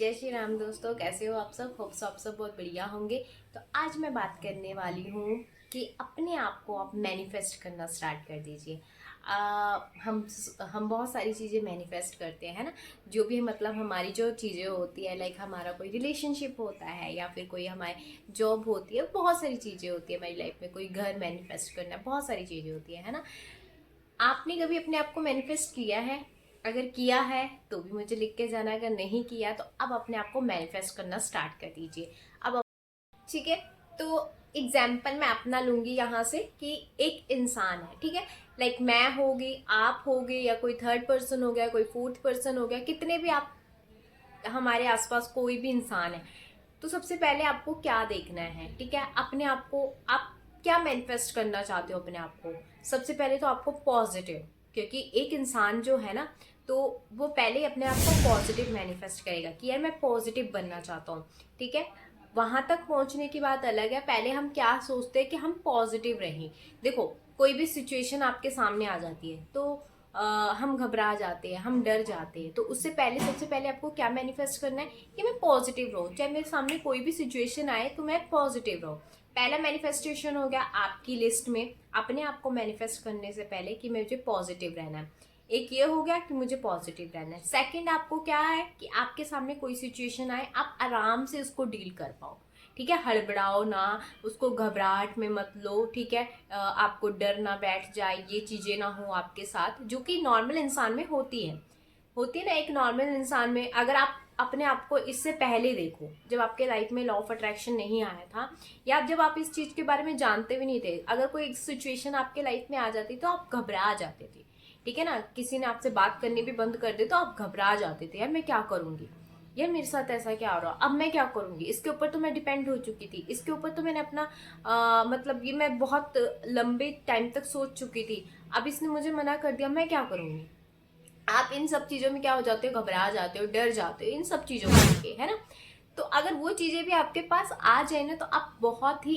जय श्री राम दोस्तों, कैसे हो आप सब। होप्स आप सब बहुत बढ़िया होंगे। तो आज मैं बात करने वाली हूँ कि अपने आप को आप मैनिफेस्ट करना स्टार्ट कर दीजिए। हम बहुत सारी चीज़ें मैनिफेस्ट करते हैं ना। जो भी मतलब हमारी जो चीज़ें होती है, लाइक हमारा कोई रिलेशनशिप होता है या फिर कोई हमारी जॉब होती है, बहुत सारी चीज़ें होती है हमारी लाइफ में। कोई घर मैनिफेस्ट करना, बहुत सारी चीज़ें होती है ना। आपने कभी अपने आप को मैनिफेस्ट किया है? अगर किया है तो भी मुझे लिख के जाना, अगर नहीं किया तो अब अपने आप को मैनिफेस्ट करना स्टार्ट कर दीजिए। अब ठीक है, तो एग्जाम्पल मैं अपना लूंगी यहाँ से कि एक इंसान है, ठीक है। लाइक मैं होगी, आप होगे, या कोई थर्ड पर्सन हो गया, कोई फोर्थ पर्सन हो गया, कितने भी आप हमारे आसपास कोई भी इंसान है। तो सबसे पहले आपको क्या देखना है, ठीक है। अपने आप को आप क्या मैनिफेस्ट करना चाहते हो अपने आप को। सबसे पहले तो आपको पॉजिटिव, क्योंकि एक इंसान जो है ना, तो वो पहले अपने आप को पॉजिटिव मैनिफेस्ट करेगा कि यार मैं पॉजिटिव बनना चाहता हूँ, ठीक है। वहां तक पहुंचने की बात अलग है, पहले हम क्या सोचते हैं कि हम पॉजिटिव रहें। देखो, कोई भी सिचुएशन आपके सामने आ जाती है तो हम घबरा जाते हैं, हम डर जाते हैं। तो उससे पहले सबसे पहले आपको क्या मैनिफेस्ट करना है कि मैं पॉजिटिव रहूँ, चाहे मेरे सामने कोई भी सिचुएशन आए तो मैं पॉजिटिव रहूँ। पहला मैनिफेस्टेशन हो गया आपकी लिस्ट में अपने आप को मैनिफेस्ट करने से पहले कि मुझे पॉजिटिव रहना है। एक ये हो गया कि मुझे पॉजिटिव रहना है। सेकंड आपको क्या है कि आपके सामने कोई सिचुएशन आए आप आराम से उसको डील कर पाओ, ठीक है। हड़बड़ाओ ना, उसको घबराहट में मत लो, ठीक है। आपको डर ना बैठ जाए, ये चीजें ना हो आपके साथ, जो कि नॉर्मल इंसान में होती है ना। एक नॉर्मल इंसान में अगर आप अपने आप को इससे पहले देखो, जब आपके लाइफ में लॉ ऑफ अट्रैक्शन नहीं आया था, या जब आप इस चीज के बारे में जानते भी नहीं थे, अगर कोई सिचुएशन आपके लाइफ में आ जाती तो आप घबरा जाते थे, ठीक है ना। किसी ने आपसे बात करनी भी बंद कर दे तो आप घबरा जाते थे, यार मैं क्या करूंगी, यार मेरे साथ ऐसा क्या हो रहा, अब मैं क्या करूंगी। इसके ऊपर तो मैं डिपेंड हो चुकी थी, इसके ऊपर तो मैंने अपना मतलब ये मैं बहुत लंबे टाइम तक सोच चुकी थी, अब इसने मुझे मना कर दिया, मैं क्या करूंगी। आप इन सब चीजों में क्या हो जाते हो, घबरा जाते हो, डर जाते हो इन सब चीजों को लेके, है ना। तो अगर वो चीजें भी आपके पास आ जाए ना, तो आप बहुत ही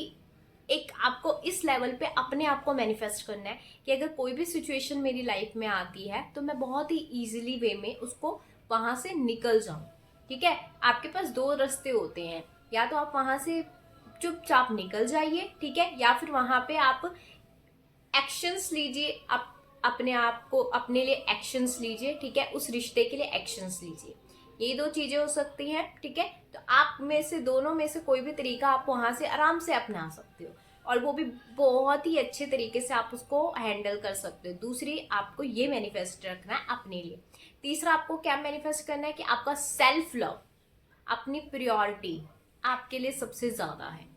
एक आपको इस लेवल पे अपने आप को मैनिफेस्ट करना है कि अगर कोई भी सिचुएशन मेरी लाइफ में आती है तो मैं बहुत ही इजीली वे में उसको वहां से निकल जाऊं, ठीक है। आपके पास दो रास्ते होते हैं, या तो आप वहां से चुपचाप निकल जाइए, ठीक है, या फिर वहां पे आप एक्शंस लीजिए। आप अपने आप को अपने लिए एक्शंस लीजिए, ठीक है, उस रिश्ते के लिए एक्शंस लीजिए। ये दो चीजें हो सकती हैं, ठीक है। तो आप में से दोनों में से कोई भी तरीका आप वहां से आराम से अपना सकते हो, और वो भी बहुत ही अच्छे तरीके से आप उसको हैंडल कर सकते हो। दूसरी, आपको ये मैनिफेस्ट रखना है अपने लिए। तीसरा, आपको क्या मैनिफेस्ट करना है कि आपका सेल्फ लव, अपनी प्रियोरिटी आपके लिए सबसे ज्यादा है,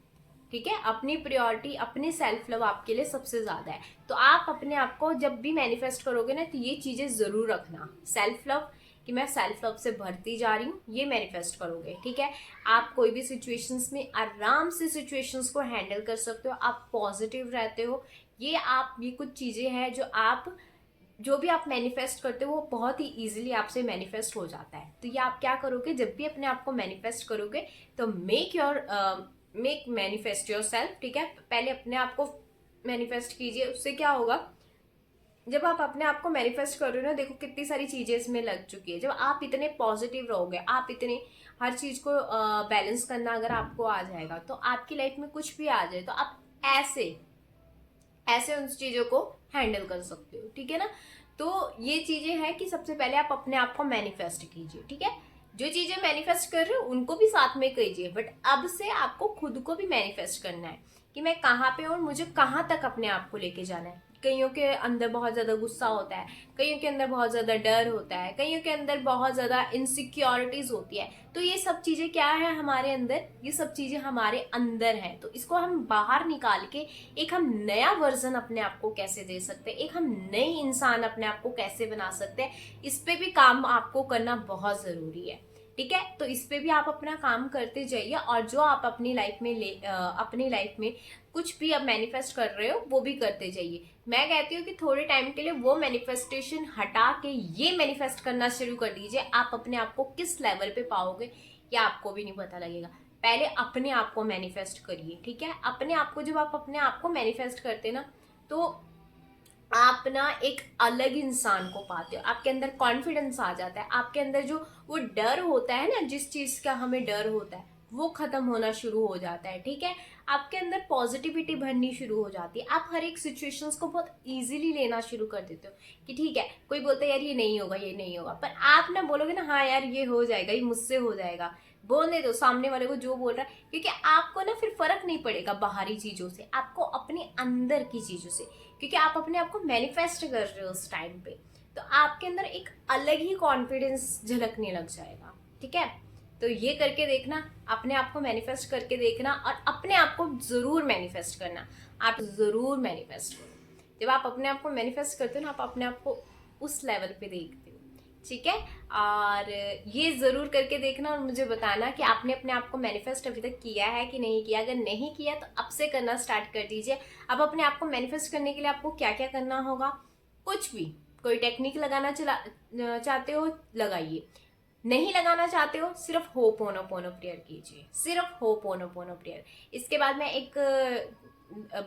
ठीक है। अपनी प्रायोरिटी, अपनी सेल्फ लव आपके लिए सबसे ज्यादा है। तो आप अपने आप को जब भी मैनिफेस्ट करोगे ना, तो ये चीजें जरूर रखना। सेल्फ लव, कि मैं सेल्फ लव से भरती जा रही हूँ, ये मैनिफेस्ट करोगे, ठीक है। आप कोई भी सिचुएशंस में आराम से सिचुएशंस को हैंडल कर सकते हो, आप पॉजिटिव रहते हो। ये कुछ चीजें हैं जो आप जो भी आप मैनिफेस्ट करते हो वो बहुत ही इजीली आपसे मैनिफेस्ट हो जाता है। तो ये आप क्या करोगे, जब भी अपने आप को मैनिफेस्ट करोगे तो मेक मैनिफेस्ट योर सेल्फ, ठीक है। पहले अपने आप को मैनिफेस्ट कीजिए। उससे क्या होगा, जब आप अपने आप को मैनिफेस्ट कर रहे हो ना, देखो कितनी सारी चीजें इसमें लग चुकी है। जब आप इतने पॉजिटिव रहोगे, आप इतने हर चीज को बैलेंस करना अगर आपको आ जाएगा, तो आपकी लाइफ में कुछ भी आ जाए तो आप ऐसे ऐसे उन चीजों को हैंडल कर सकते हो, ठीक है ना। तो ये चीजें हैं कि सबसे पहले आप अपने आप को मैनिफेस्ट कीजिए, ठीक है। जो चीजें मैनिफेस्ट कर रहे हो उनको भी साथ में कीजिए, बट अब से आपको खुद को भी मैनिफेस्ट करना है कि मैं कहाँ पे हूँ और मुझे कहाँ तक अपने आप को लेके जाना है। कईयों के अंदर बहुत ज्यादा गुस्सा होता है, कईयों के अंदर बहुत ज्यादा डर होता है, कईयों के अंदर बहुत ज्यादा इनसिक्योरिटीज होती है। तो ये सब चीजें क्या है हमारे अंदर, ये सब चीजें हमारे अंदर है। तो इसको हम बाहर निकाल के एक हम नया वर्जन अपने आप को कैसे दे सकते हैं, एक हम नई इंसान अपने आप को कैसे बना सकते हैं, इस पे भी काम आपको करना बहुत जरूरी है, ठीक है। तो इस पे भी आप अपना काम करते जाइए, और जो आप अपनी लाइफ में कुछ भी अब मैनिफेस्ट कर रहे हो वो भी करते जाइए। मैं कहती हूँ कि थोड़े टाइम के लिए वो मैनिफेस्टेशन हटा के ये मैनिफेस्ट करना शुरू कर दीजिए। आप अपने आप को किस लेवल पे पाओगे या आपको भी नहीं पता लगेगा। पहले अपने आप को मैनिफेस्ट करिए, ठीक है। अपने आप को जब आप अपने आप को मैनिफेस्ट करते ना, तो आप ना एक अलग इंसान को पाते हो, आपके अंदर कॉन्फिडेंस आ जाता है, आपके अंदर जो वो डर होता है ना, जिस चीज का हमें डर होता है वो खत्म होना शुरू हो जाता है। ठीक है, आपके अंदर पॉजिटिविटी भरनी शुरू हो जाती है, आप हर एक सिचुएशंस को बहुत इजीली लेना शुरू कर देते हो कि ठीक है, कोई बोलता है यार ये नहीं होगा, ये नहीं होगा, पर आप ना बोलोगे ना हाँ यार ये हो जाएगा, ये मुझसे हो जाएगा, बोलने दो सामने वाले को जो बोल रहा है, क्योंकि आपको ना फिर फर्क नहीं पड़ेगा बाहरी चीजों से, आपको अपने अंदर की चीजों से, क्योंकि आप अपने आप को मैनिफेस्ट कर रहे हो उस टाइम पे, तो आपके अंदर एक अलग ही कॉन्फिडेंस झलकने लग जाएगा। ठीक है, तो ये करके देखना, अपने आप को मैनिफेस्ट करके देखना, और अपने आप को जरूर मैनिफेस्ट करना, आप जरूर मैनिफेस्ट करो। जब आप अपने आप को मैनिफेस्ट करते हो ना, आप अपने आप को उस लेवल पे देखते हो। ठीक है, और ये जरूर करके देखना और मुझे बताना कि आपने अपने आप को मैनिफेस्ट अभी तक किया है कि नहीं किया। अगर नहीं किया तो अब से करना स्टार्ट कर दीजिए। अब अपने आप को मैनिफेस्ट करने के लिए आपको क्या क्या करना होगा, कुछ भी, कोई टेक्निक लगाना चाहते हो लगाइए, नहीं लगाना चाहते हो सिर्फ होपोनोपोनो प्रेयर कीजिए, सिर्फ होपोनोपोनो प्रेयर। इसके बाद मैं एक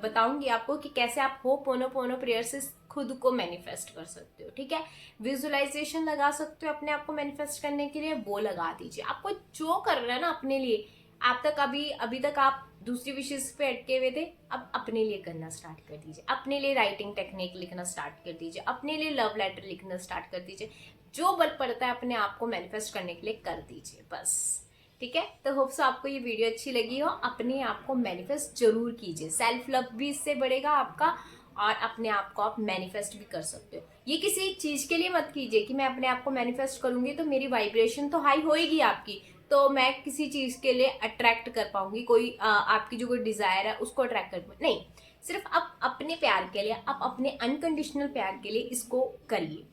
बताऊंगी आपको कि कैसे आप होपोनोपोनो प्रेयर से खुद को मैनिफेस्ट कर सकते हो। ठीक है, विजुअलाइजेशन लगा सकते हो अपने आप को मैनिफेस्ट करने के लिए, वो लगा दीजिए। आपको जो करना है ना अपने लिए, आप तक अभी तक आप दूसरी विशेष पे अटके हुए थे, अब अपने लिए करना स्टार्ट कर दीजिए। अपने लिए राइटिंग टेक्निक लिखना स्टार्ट कर दीजिए, अपने लिए लव लेटर लिखना स्टार्ट कर दीजिए। जो बल पड़ता है अपने आप को मैनिफेस्ट करने के लिए कर दीजिए बस। ठीक है, तो होप सो आपको ये वीडियो अच्छी लगी हो। अपने आप को मैनिफेस्ट जरूर कीजिए, सेल्फ लव भी इससे बढ़ेगा आपका, और अपने आप को आप मैनिफेस्ट भी कर सकते हो। ये किसी चीज के लिए मत कीजिए कि मैं अपने आप को मैनिफेस्ट करूंगी तो मेरी वाइब्रेशन तो हाई होएगी आपकी, तो मैं किसी चीज के लिए अट्रैक्ट कर पाऊंगी, कोई आपकी जो कोई डिजायर है उसको अट्रैक्ट कर पाऊंगी। नहीं, सिर्फ आप अपने प्यार के लिए, आप अपने अनकंडीशनल प्यार के लिए इसको करिए।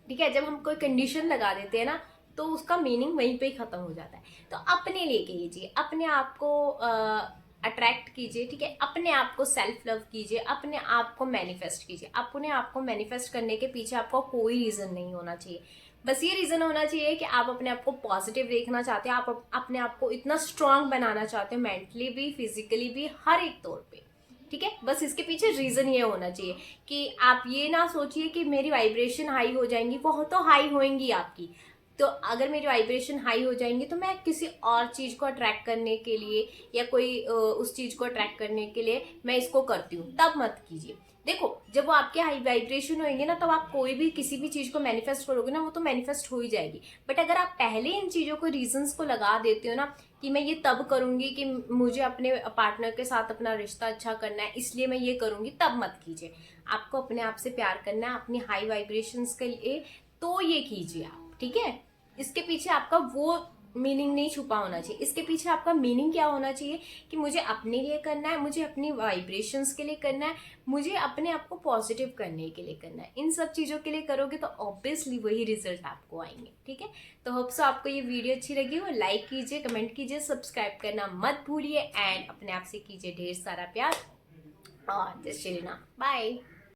ठीक है, जब हम कोई कंडीशन लगा देते हैं ना, तो उसका मीनिंग वहीं पे ही खत्म हो जाता है। तो अपने लिए कीजिए, अपने आप को अट्रैक्ट कीजिए। ठीक है, अपने आप को सेल्फ लव कीजिए, अपने आप को मैनिफेस्ट कीजिए। अपने आप को मैनिफेस्ट करने के पीछे आपको कोई रीजन नहीं होना चाहिए, बस ये रीजन होना चाहिए कि आप अपने आप को पॉजिटिव देखना चाहते हैं, आप अपने आप को इतना स्ट्रांग बनाना चाहते हो, मेंटली भी, फिजिकली भी, हर एक तौर पे। ठीक है, बस इसके पीछे रीजन ये होना चाहिए कि आप ये ना सोचिए कि मेरी वाइब्रेशन हाई हो जाएंगी, वो तो हाई होएंगी आपकी, तो अगर मेरी वाइब्रेशन हाई हो जाएंगी तो मैं किसी और चीज को अट्रैक्ट करने के लिए या कोई उस चीज को अट्रैक्ट करने के लिए मैं इसको करती हूँ, तब मत कीजिए। देखो, जब वो आपके हाई वाइब्रेशन होंगे ना, तब आप कोई भी किसी भी चीज को मैनिफेस्ट करोगे ना, वो तो मैनिफेस्ट हो ही जाएगी। बट अगर आप पहले इन चीजों को, रीजंस को लगा देते हो ना कि मैं ये तब करूंगी कि मुझे अपने पार्टनर के साथ अपना रिश्ता अच्छा करना है इसलिए मैं ये करूंगी, तब मत कीजिए। आपको अपने आप से प्यार करना है, अपनी हाई वाइब्रेशंस के लिए, तो ये कीजिए आप। ठीक है, इसके पीछे आपका वो मीनिंग नहीं छुपा होना चाहिए। इसके पीछे आपका मीनिंग क्या होना चाहिए कि मुझे अपने लिए करना है, मुझे अपनी वाइब्रेशंस के लिए करना है, मुझे अपने आप को पॉजिटिव करने के लिए करना है। इन सब चीज़ों के लिए करोगे तो ऑब्वियसली वही रिजल्ट आपको आएंगे। ठीक है, तो होप सो आपको ये वीडियो अच्छी लगी हो। लाइक कीजिए, कमेंट कीजिए, सब्सक्राइब करना मत भूलिए, एंड अपने आप से कीजिए ढेर सारा प्यार। और जय श्री राम, बाय।